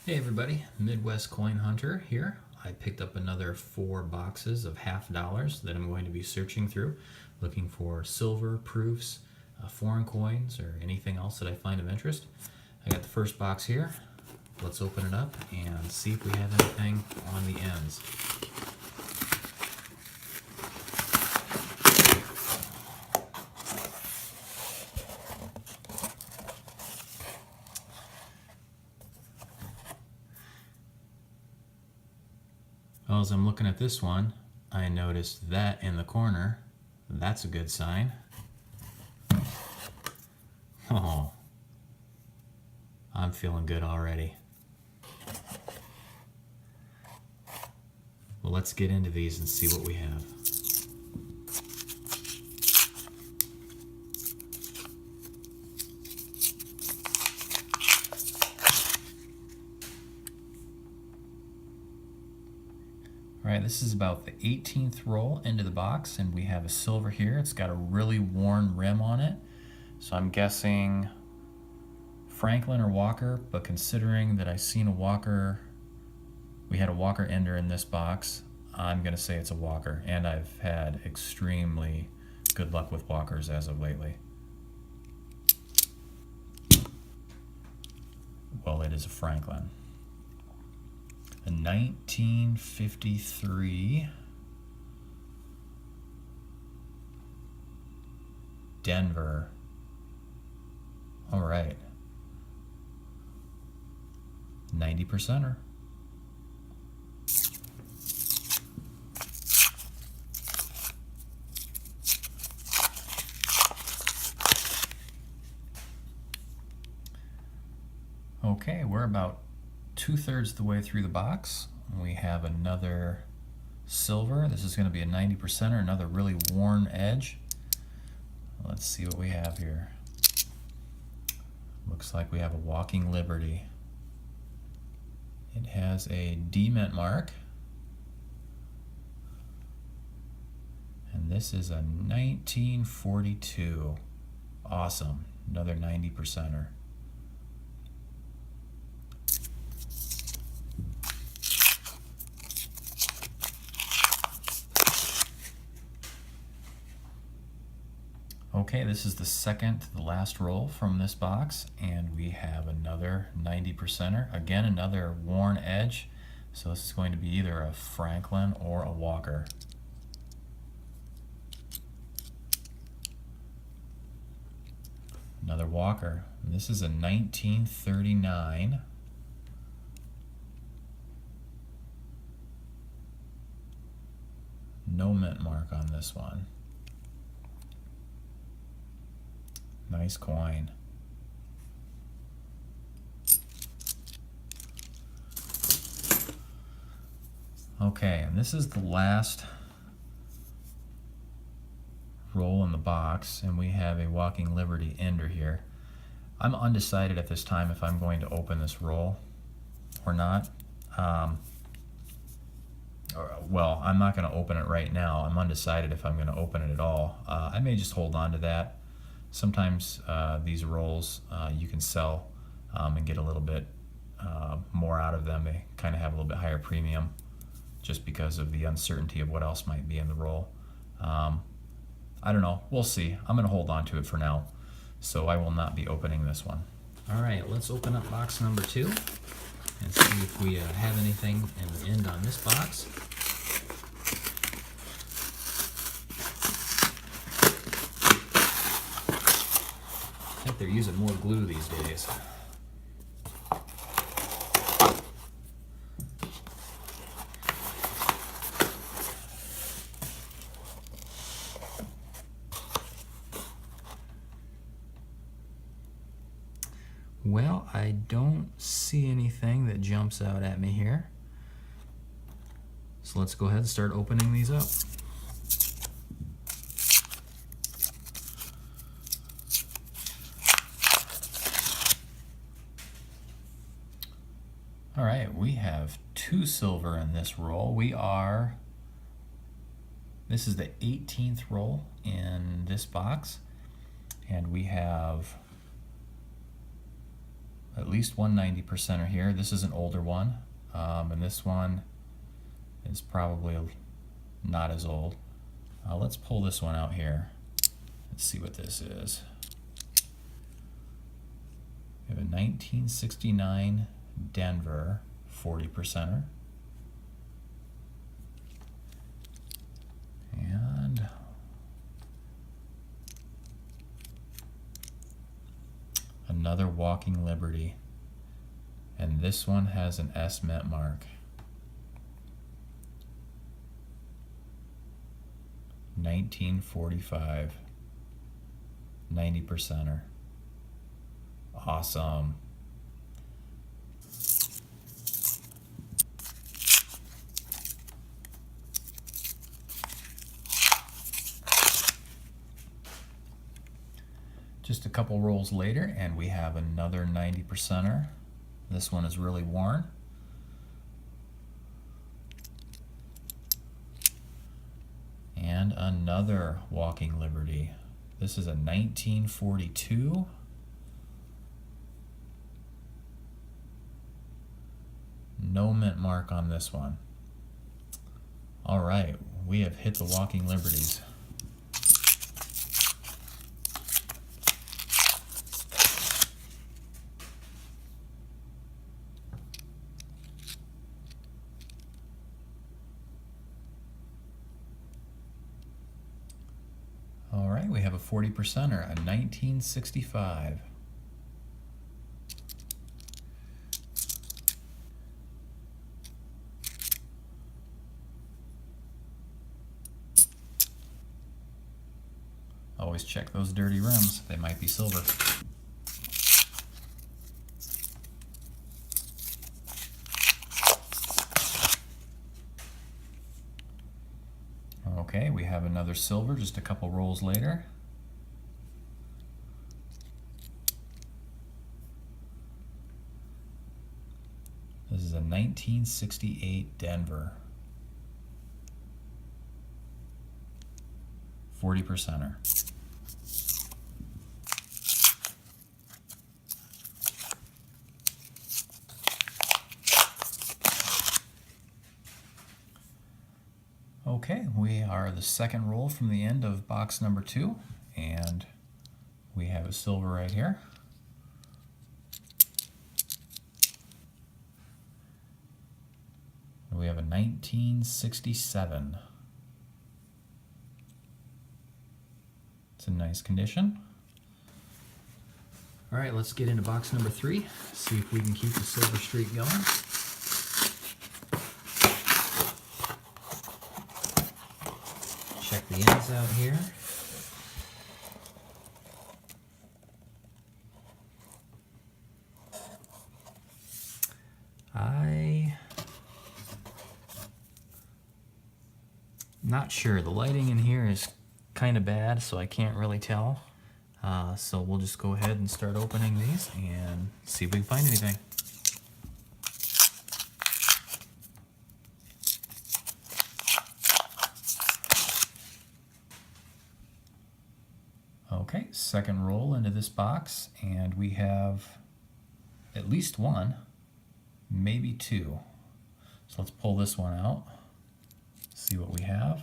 Hey everybody, Midwest Coin Hunter here. I picked up another 4 boxes of $50 that I'm going to be searching through, looking for silver proofs, foreign coins, or anything else that I find of interest. I got the first box here. Let's open it up and see if we have anything on the ends. Well, as I'm looking at this one, I noticed that in the corner. That's a good sign. Oh, I'm feeling good already. Well, let's get into these and see what we have. All right, this is about the 18th roll into the box, and we have a silver here. It's got a really worn rim on it, so I'm guessing Franklin or Walker, but considering that I've seen a Walker, we had a Walker ender in this box, I'm going to say it's a Walker, and I've had extremely good luck with Walkers as of lately. Well, it is a Franklin. A 1953 Denver. All right. 90%er. Okay, we're about 2/3 the way through the box. We have another silver. This is going to be a 90%er, another really worn edge. Let's see what we have here. Looks like we have a Walking Liberty. It has a D-mint mark. And this is a 1942. Awesome. Another 90%er. Okay, this is the second to the last roll from this box, and we have another 90%er. Again, another worn edge. So this is going to be either a Franklin or a Walker. Another Walker. And this is a 1939. No mint mark on this one. Nice coin. Okay, and this is the last roll in the box, and we have a Walking Liberty ender here. I'm undecided at this time if I'm going to open this roll or not. Well, I'm not going to open it right now. I'm undecided if I'm going to open it at all. I may just hold on to that. Sometimes these rolls you can sell and get a little bit more out of them. They kind of have a little bit higher premium just because of the uncertainty of what else might be in the roll. I don't know. We'll see. I'm going to hold on to it for now. So I will not be opening this one. All right, let's open up box number 2 and see if we have anything in the end on this box. I think they're using more glue these days. Well, I don't see anything that jumps out at me here. So let's go ahead and start opening these up. All right, we have 2 silver in this roll. This is the 18th roll in this box, and we have at least one 90%er here. This is an older one, and this one is probably not as old. Let's pull this one out here. Let's see what this is. We have a 1969 Denver 40%er. And another Walking Liberty. And this one has an S mint mark. 1945. 90%er. Awesome. Just a couple rolls later, and we have another 90%er. This one is really worn. And another Walking Liberty. This is a 1942. No mint mark on this one. All right, we have hit the Walking Liberties. All right, we have a 40%er, a 1965. Always check those dirty rims. They might be silver. Okay, we have another silver just a couple rolls later. This is a 1968 Denver 40%er. Okay, we are the second roll from the end of box number 2, and we have a silver right here. We have a 1967. It's in nice condition. All right, let's get into box number 3, see if we can keep the silver streak going. Check the ends out here. I'm not sure. The lighting in here is kind of bad, so I can't really tell. So we'll just go ahead and start opening these and see if we can find anything. Okay, second roll into this box, and we have at least one, maybe two. So let's pull this one out, see what we have.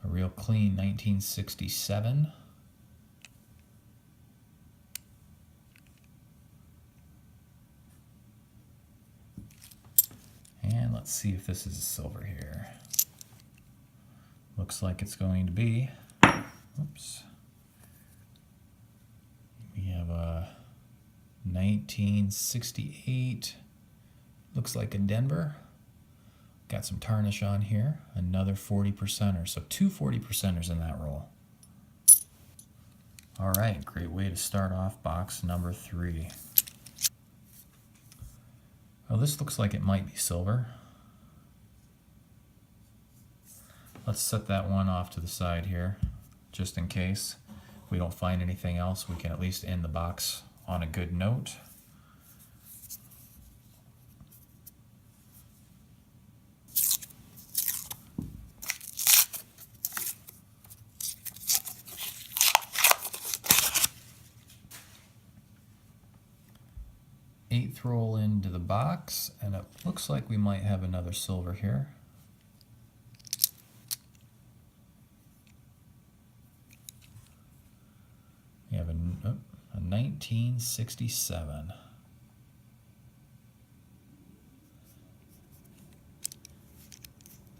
A real clean 1967. And let's see if this is silver here. Looks like it's going to be. Oops. We have a 1968. Looks like a Denver. Got some tarnish on here. Another 40%er. So two 40%ers in that roll. All right, great way to start off box number 3. Oh, this looks like it might be silver. Let's set that one off to the side here, just in case. If we don't find anything else, we can at least end the box on a good note. 9th roll into the box, and it looks like we might have another silver here. We have a 1967.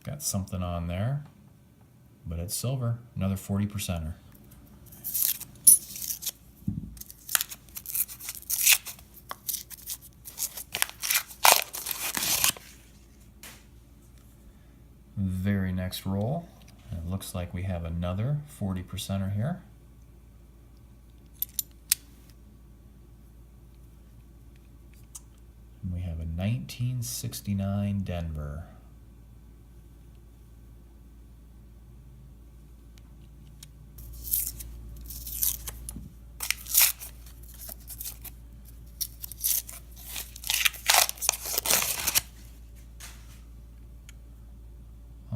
Got something on there, but it's silver, another 40%er. Very next roll, and it looks like we have another 40%er here. And we have a 1969 Denver.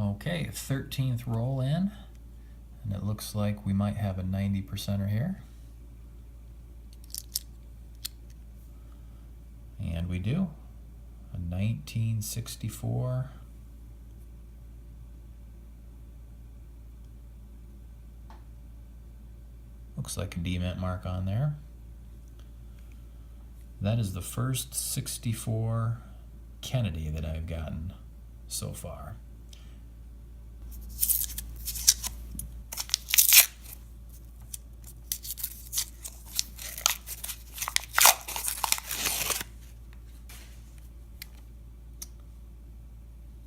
Okay, 13th roll in, and it looks like we might have a 90%er here. And we do. A 1964. Looks like a D-mint mark on there. That is the first 64 Kennedy that I've gotten so far.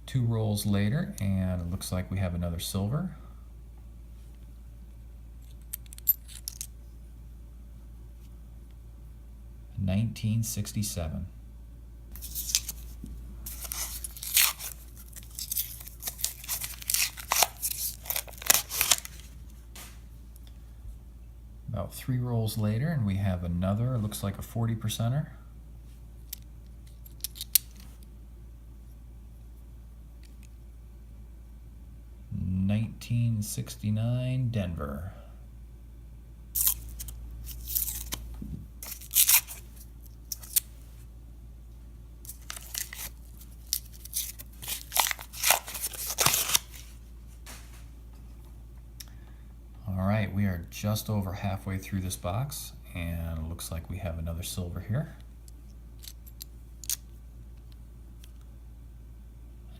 Two rolls later, and it looks like we have another silver. $1967. About 3 rolls later, and we have another, looks like a 40%er. $1969 Denver. All right, we are just over halfway through this box, and it looks like we have another silver here.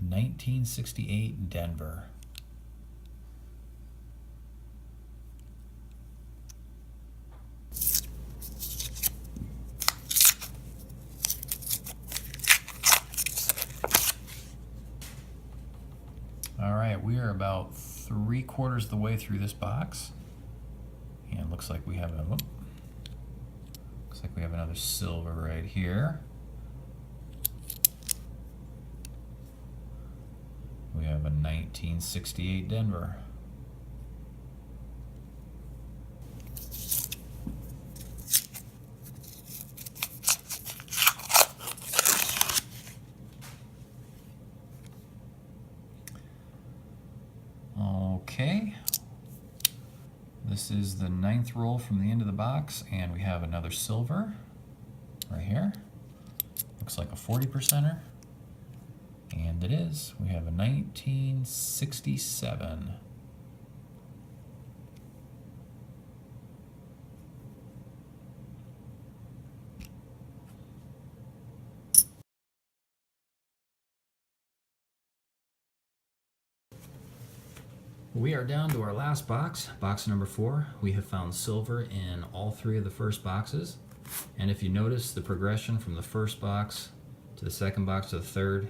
1968 Denver. All right, we are about 3/4 of the way through this box, and looks like we have another silver right here. We have a 1968 Denver. Okay, this is the 9th roll from the end of the box, and we have another silver right here. Looks like a 40%er, and it is. We have a 1967. We are down to our last box, box number 4. We have found silver in all 3 of the first boxes. And if you notice the progression from the first box to the second box to the third,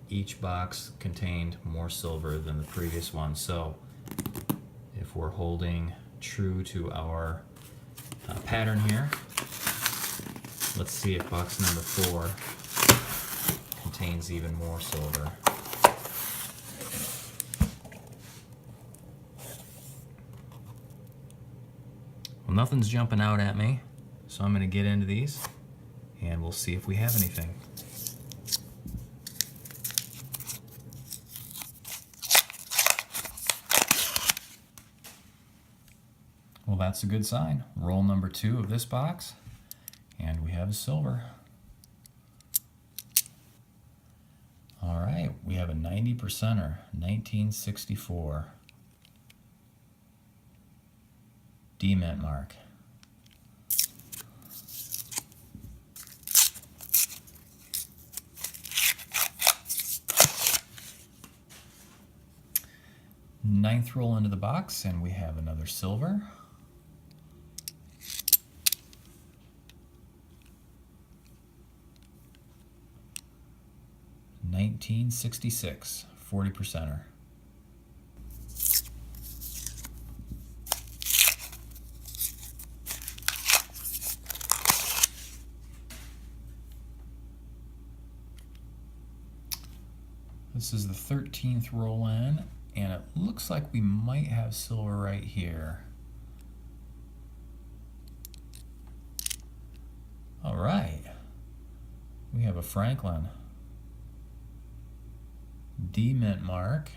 each box contained more silver than the previous one. So if we're holding true to our pattern here, let's see if box number 4 contains even more silver. Well, nothing's jumping out at me, so I'm going to get into these and we'll see if we have anything. Well, that's a good sign. Roll number 2 of this box, and we have a silver. All right, we have a 90%er, 1964. D-mint mark. Ninth roll into the box, and we have another silver. $19.66, 40%er. This is the 13th roll in, and it looks like we might have silver right here. All right, we have a Franklin. D-mint mark.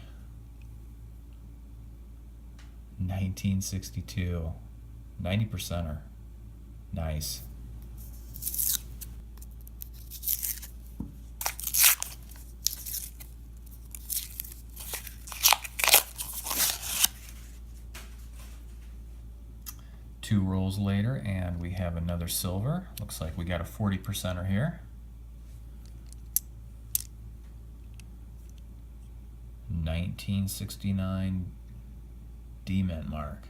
1962. 90%er. Nice. Two rolls later, and we have another silver. Looks like we got a 40%er here. 1969 D-mint mark.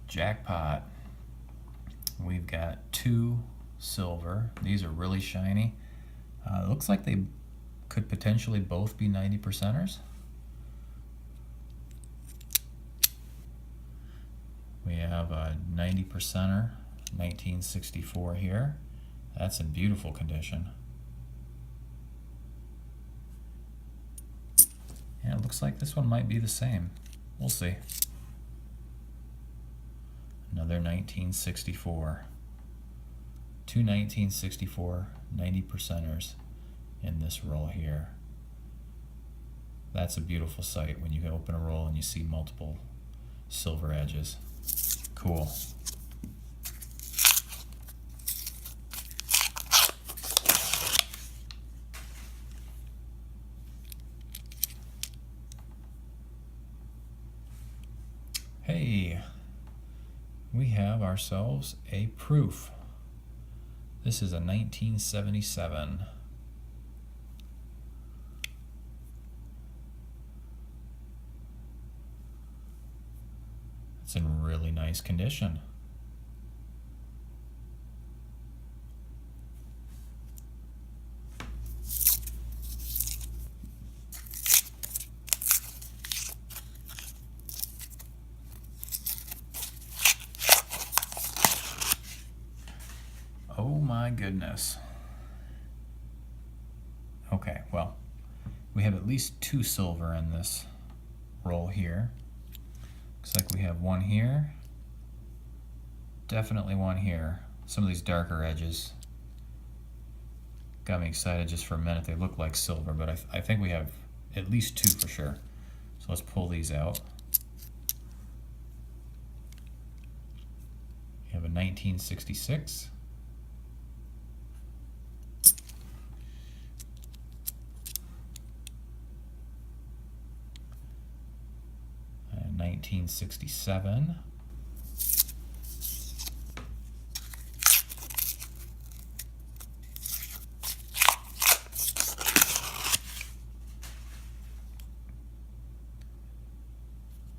Jackpot. We've got two silver. These are really shiny. It looks like they could potentially both be 90%ers. We have a 90%er, 1964 here. That's in beautiful condition. And it looks like this one might be the same. We'll see. Another 1964. Two 1964 90%ers in this roll here. That's a beautiful sight when you open a roll and you see multiple silver edges. Cool. Hey, we have ourselves a proof. This is a 1977. It's in really nice condition. Oh my goodness. Okay, well, we have at least two silver in this roll here. Looks like we have one here, definitely one here. Some of these darker edges got me excited just for a minute. They look like silver, but I think we have at least two for sure. So let's pull these out. We have a 1966. And 1967.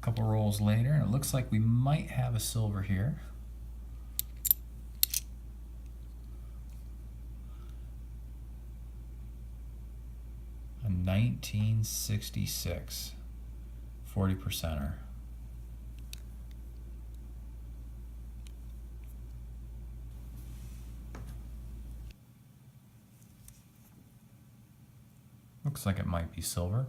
Couple rolls later, and it looks like we might have a silver here. A 1966 40%er. Looks like it might be silver.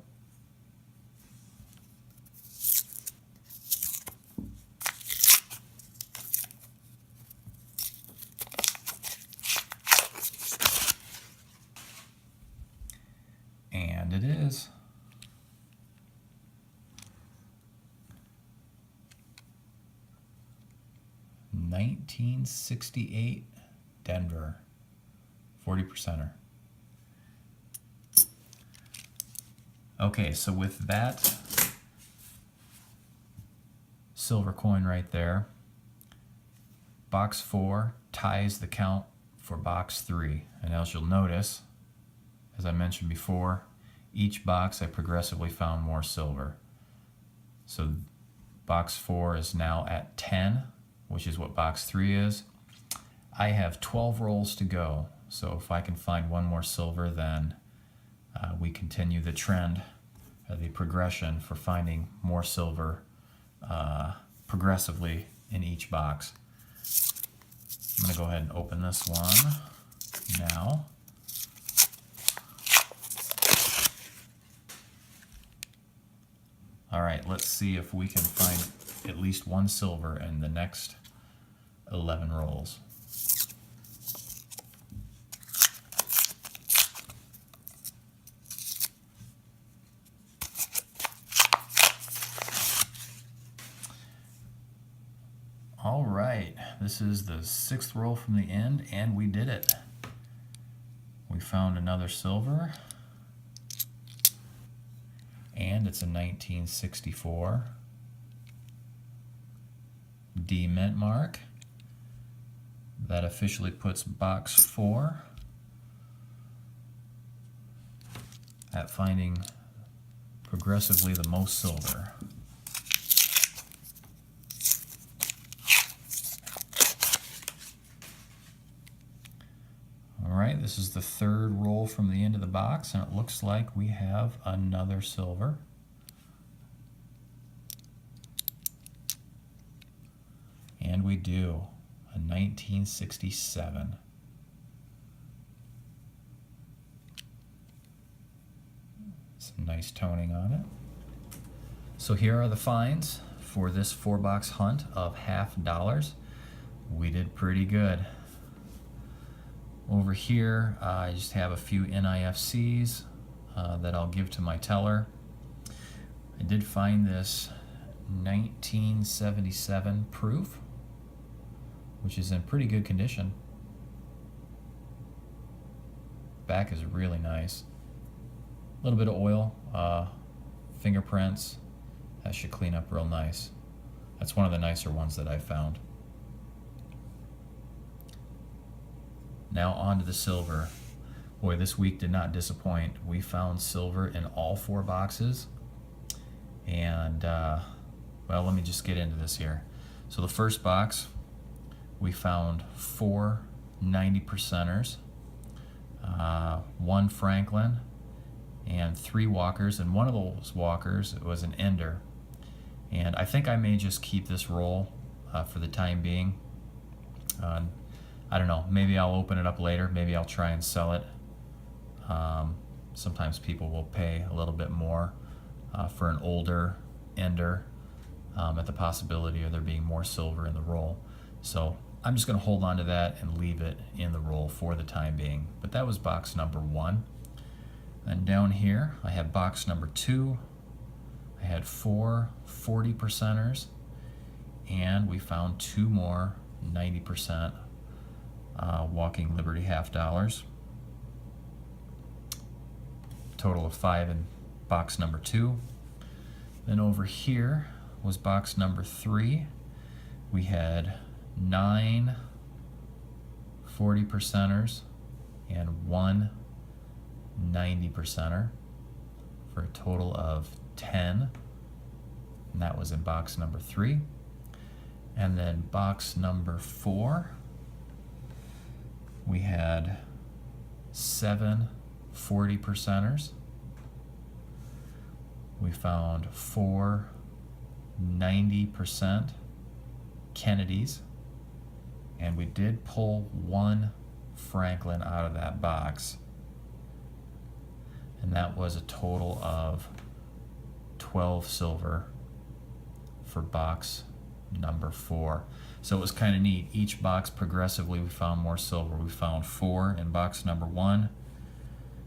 And it is. 1968 Denver 40%er. Okay, so with that silver coin right there, box 4 ties the count for box 3. And as you'll notice, as I mentioned before, each box I progressively found more silver. So box 4 is now at 10, which is what box 3 is. I have 12 rolls to go, so if I can find one more silver, then we continue the trend, the progression for finding more silver progressively in each box. I'm going to go ahead and open this one now. All right, let's see if we can find at least one silver in the next 11 rolls. All right, this is the 6th roll from the end, and we did it. We found another silver, and it's a 1964 D mint mark. That officially puts box 4 at finding progressively the most silver. Alright, this is the 3rd roll from the end of the box, and it looks like we have another silver. And we do, a 1967. Some nice toning on it. So here are the finds for this 4-box hunt of $50. We did pretty good. Over here, I just have a few NIFCs that I'll give to my teller. I did find this 1977 proof, which is in pretty good condition. Back is really nice. A little bit of oil, fingerprints. That should clean up real nice. That's one of the nicer ones that I found. Now on to the silver. Boy, this week did not disappoint. We found silver in all 4 boxes. And, well, let me just get into this here. So the first box, we found 4 90%ers, 1 Franklin, and 3 walkers. And one of those walkers was an ender. And I think I may just keep this roll for the time being. I don't know, maybe I'll open it up later, maybe I'll try and sell it. Sometimes people will pay a little bit more for an older ender at the possibility of there being more silver in the roll. So I'm just going to hold on to that and leave it in the roll for the time being. But that was box number 1. And down here I have box number 2. I had 4 40%ers, and we found 2 more 90% Walking Liberty $50. Total of 5 in box number 2. Then over here was box number 3. We had 9 40%ers and 1 90%er for a total of 10. And that was in box number 3. And then box number 4, we had 7 40%ers. We found 4 90% Kennedys, and we did pull 1 Franklin out of that box, and that was a total of 12 silver for box number 4. So it was kind of neat. Each box progressively we found more silver. We found 4 in box number 1,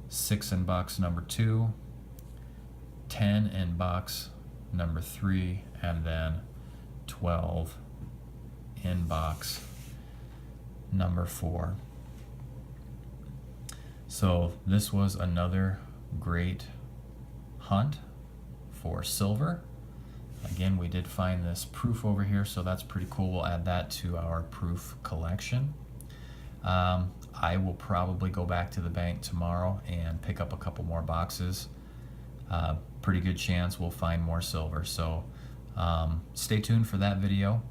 6 in box number 2, 10 in box number 3, and then 12 in box number 4. So this was another great hunt for silver. Again, we did find this proof over here, so that's pretty cool. We'll add that to our proof collection. I will probably go back to the bank tomorrow and pick up a couple more boxes. Pretty good chance we'll find more silver. So stay tuned for that video.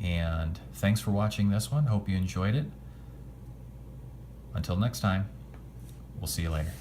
And thanks for watching this one. Hope you enjoyed it. Until next time, we'll see you later.